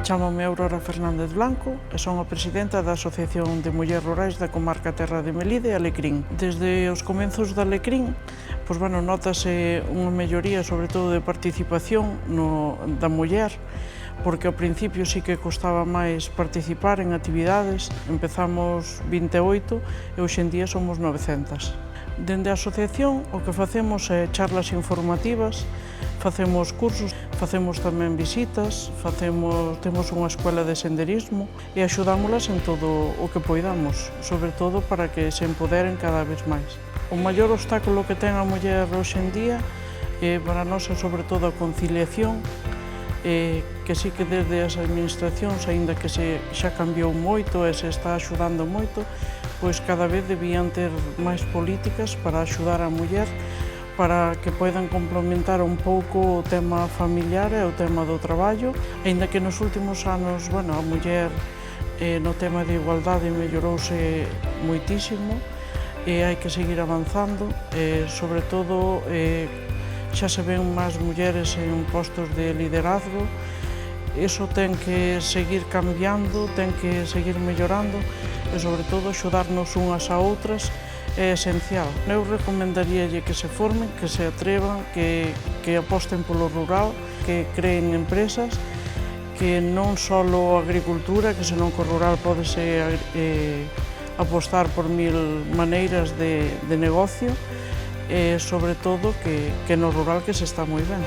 Chámome Aurora Fernández Blanco e son a presidenta da Asociación de Mulleres Rurais da comarca Terra de Melide e Alecrín. Desde os comenzos de Alecrín, notase unha melloría, sobre todo de participación da muller, porque ao principio sí que costaba máis participar en actividades. Empezamos 28 e hoxe en día somos 900. Dende a asociación o que facemos é charlas informativas, facemos cursos, facemos tamén visitas, temos unha escuela de senderismo e axudámolas en todo o que poidamos, sobre todo para que se empoderen cada vez máis. O maior obstáculo que ten a muller hoxe en día para nós é sobre todo a conciliación, que sí que desde as administracións, aínda que xa cambiou moito e se está axudando moito, pois cada vez debían ter máis políticas para axudar a muller para que poidan complementar un pouco o tema familiar e o tema do traballo, aínda que nos últimos anos, a muller no tema de igualdade mellorouse moitísimo e hai que seguir avanzando, sobre todo xa se ven máis mulleres en postos de liderazgo. Iso ten que seguir cambiando, ten que seguir mellorando e, sobre todo, axudarnos unhas a outras é esencial. Eu recomendaríalle que se formen, que se atrevan, que aposten polo rural, que creen empresas, que non só a agricultura, que senón que o rural pódese apostar por mil maneiras de negocio e, sobre todo, que no rural que se está moi ben.